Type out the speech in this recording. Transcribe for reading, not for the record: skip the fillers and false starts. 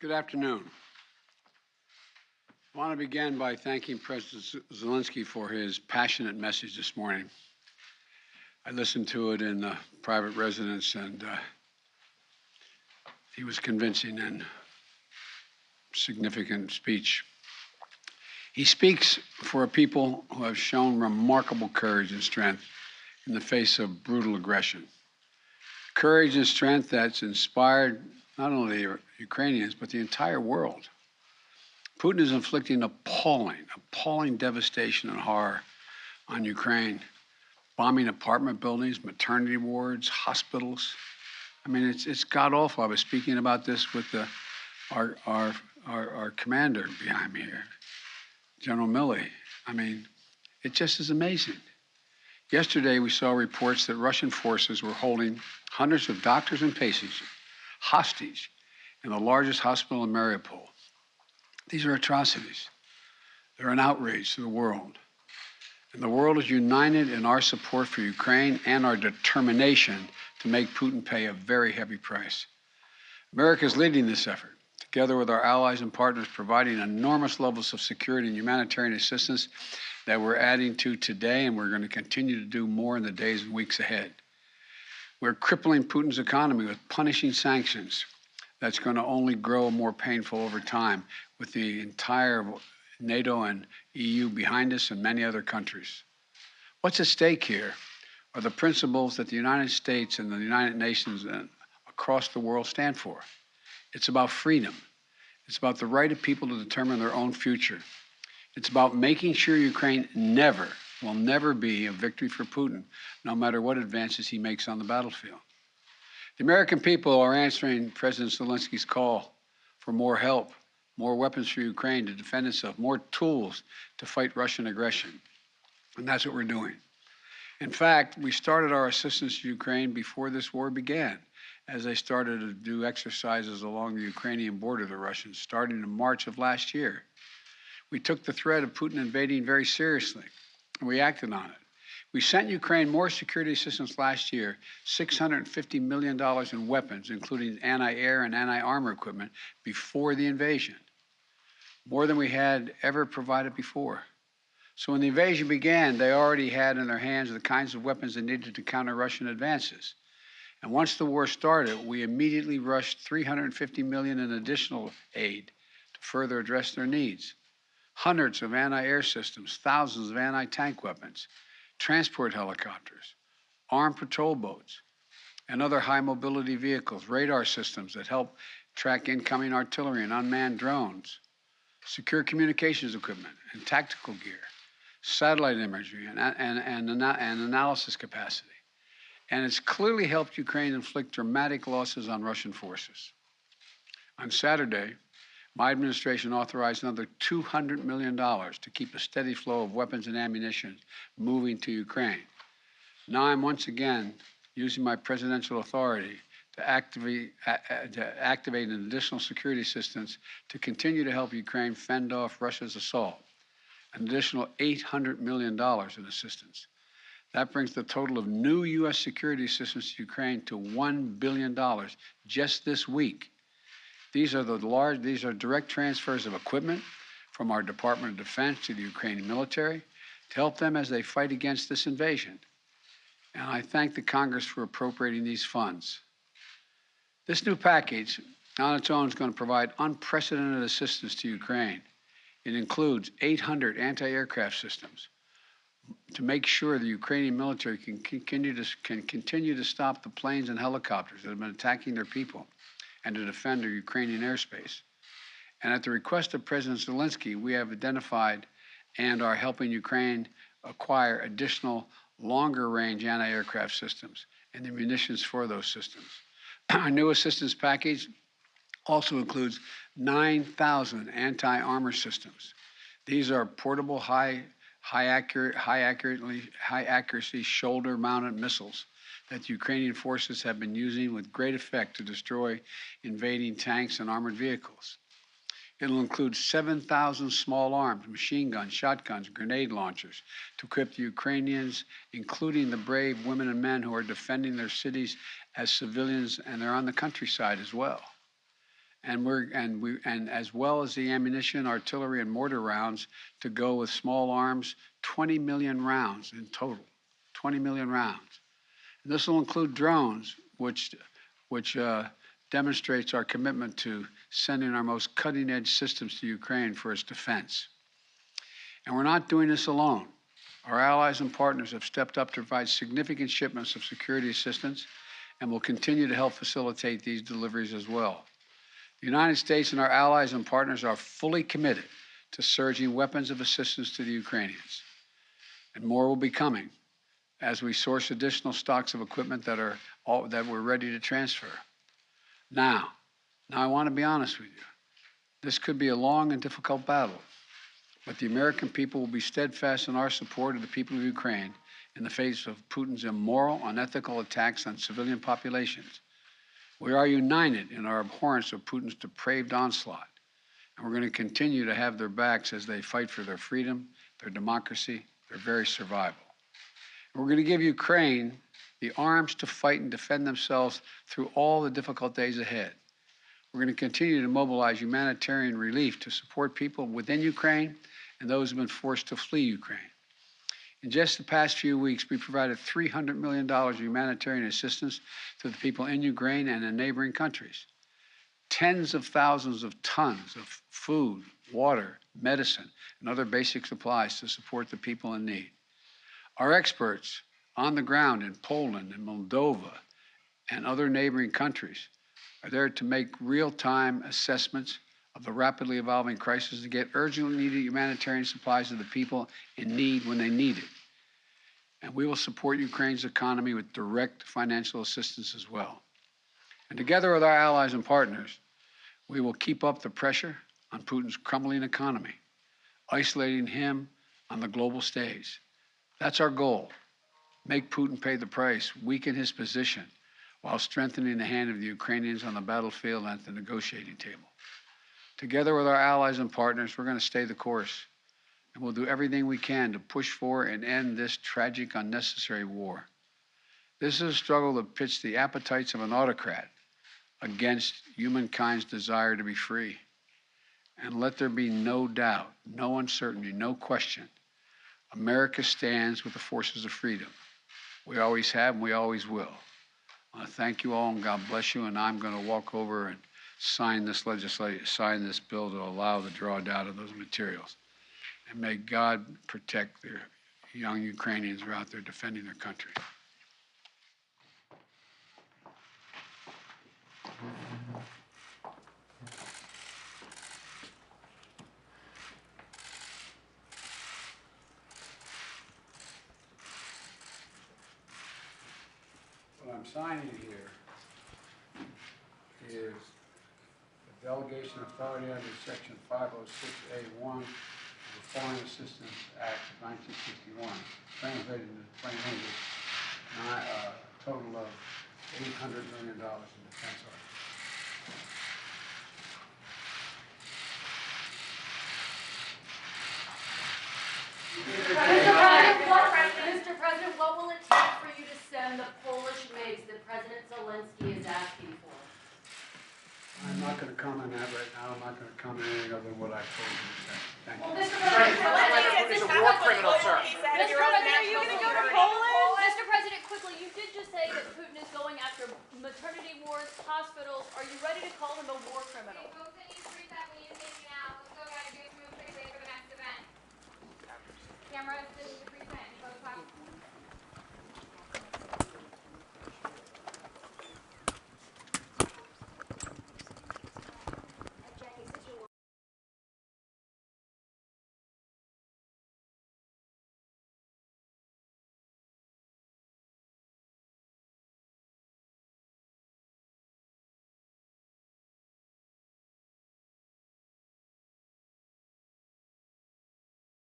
Good afternoon. I want to begin by thanking President Zelenskyy for his passionate message this morning. I listened to it in the private residence, and he was convincing and significant speech. He speaks for a people who have shown remarkable courage and strength in the face of brutal aggression. Courage and strength that's inspired not only Ukrainians, but the entire world. Putin is inflicting appalling devastation and horror on Ukraine, bombing apartment buildings, maternity wards, hospitals. I mean, it's god-awful. I was speaking about this with our commander behind me here, General Milley. I mean, it just is amazing. Yesterday, we saw reports that Russian forces were holding hundreds of doctors and patients hostage in the largest hospital in Mariupol. These are atrocities. They're an outrage to the world. And the world is united in our support for Ukraine and our determination to make Putin pay a very heavy price. America is leading this effort, together with our allies and partners, providing enormous levels of security and humanitarian assistance that we're adding to today, and we're going to continue to do more in the days and weeks ahead. We're crippling Putin's economy with punishing sanctions that's going to only grow more painful over time, with the entire NATO and EU behind us and many other countries. What's at stake here are the principles that the United States and the United Nations and across the world stand for. It's about freedom. It's about the right of people to determine their own future. It's about making sure Ukraine will never be a victory for Putin, no matter what advances he makes on the battlefield. The American people are answering President Zelensky's call for more help, more weapons for Ukraine to defend itself, more tools to fight Russian aggression. And that's what we're doing. In fact, we started our assistance to Ukraine before this war began, as they started to do exercises along the Ukrainian border, the Russians, starting in March of last year. We took the threat of Putin invading very seriously, and we acted on it. We sent Ukraine more security assistance last year, $650 million in weapons, including anti-air and anti-armor equipment, before the invasion, more than we had ever provided before. So when the invasion began, they already had in their hands the kinds of weapons they needed to counter Russian advances. And once the war started, we immediately rushed $350 million in additional aid to further address their needs. Hundreds of anti-air systems, thousands of anti-tank weapons, transport helicopters, armed patrol boats, and other high-mobility vehicles, radar systems that help track incoming artillery and unmanned drones, secure communications equipment and tactical gear, satellite imagery and analysis capacity. And it's clearly helped Ukraine inflict dramatic losses on Russian forces. On Saturday, my administration authorized another $200 million to keep a steady flow of weapons and ammunition moving to Ukraine. Now I'm once again using my presidential authority to activate an additional security assistance to continue to help Ukraine fend off Russia's assault, an additional $800 million in assistance. That brings the total of new U.S. security assistance to Ukraine to $1 billion just this week. These are direct transfers of equipment from our Department of Defense to the Ukrainian military to help them as they fight against this invasion. And I thank the Congress for appropriating these funds. This new package on its own is going to provide unprecedented assistance to Ukraine. It includes 800 anti-aircraft systems to make sure the Ukrainian military can continue to stop the planes and helicopters that have been attacking their people, and to defend their Ukrainian airspace. And at the request of President Zelenskyy, we have identified and are helping Ukraine acquire additional longer-range anti-aircraft systems and the munitions for those systems. Our new assistance package also includes 9,000 anti-armor systems. These are portable, high accuracy shoulder-mounted missiles that the Ukrainian forces have been using with great effect to destroy invading tanks and armored vehicles. It'll include 7,000 small arms, machine guns, shotguns, grenade launchers to equip the Ukrainians, including the brave women and men who are defending their cities as civilians, and they're on the countryside as well. and as well as the ammunition, artillery, and mortar rounds to go with small arms, 20 million rounds in total, 20 million rounds. And this will include drones, which demonstrates our commitment to sending our most cutting-edge systems to Ukraine for its defense. And we're not doing this alone. Our allies and partners have stepped up to provide significant shipments of security assistance and will continue to help facilitate these deliveries as well. The United States and our allies and partners are fully committed to surging weapons of assistance to the Ukrainians. And more will be coming as we source additional stocks of equipment that we're ready to transfer. Now I want to be honest with you. This could be a long and difficult battle, but the American people will be steadfast in our support of the people of Ukraine in the face of Putin's immoral, unethical attacks on civilian populations. We are united in our abhorrence of Putin's depraved onslaught, and we're going to continue to have their backs as they fight for their freedom, their democracy, their very survival. And we're going to give Ukraine the arms to fight and defend themselves through all the difficult days ahead. We're going to continue to mobilize humanitarian relief to support people within Ukraine and those who have been forced to flee Ukraine. In just the past few weeks, we provided $300 million of humanitarian assistance to the people in Ukraine and in neighboring countries. Tens of thousands of tons of food, water, medicine, and other basic supplies to support the people in need. Our experts on the ground in Poland and Moldova and other neighboring countries are there to make real-time assessments of the rapidly evolving crisis to get urgently needed humanitarian supplies to the people in need when they need it. And we will support Ukraine's economy with direct financial assistance as well. And together with our allies and partners, we will keep up the pressure on Putin's crumbling economy, isolating him on the global stage. That's our goal. Make Putin pay the price, weaken his position, while strengthening the hand of the Ukrainians on the battlefield and at the negotiating table. Together with our allies and partners, we're going to stay the course, and we'll do everything we can to push for and end this tragic, unnecessary war. This is a struggle that pits the appetites of an autocrat against humankind's desire to be free. And let there be no doubt, no uncertainty, no question. America stands with the forces of freedom. We always have and we always will. I want to thank you all and God bless you. And I'm going to walk over and sign this bill to allow the drawdown of those materials. And may God protect their young Ukrainians who are out there defending their country. What I'm signing here is the delegation authority under Section 506A1 of the Foreign Assistance Act of 1961, translated into plain English, a total of $800 million in defense articles. Mr. President, what will it take for you to send the Polish MiGs that President Zelenskyy is asking for? I'm not going to comment on that right now. I'm not going to comment on anything other than what I've told you to say. Thank you. Well, Mr. President, He's a war criminal, sir. Mr. President, are you going to go to Poland? Mr. President, quickly, you did just say that Putin is going after maternity wards, hospitals. Are you ready to call him a war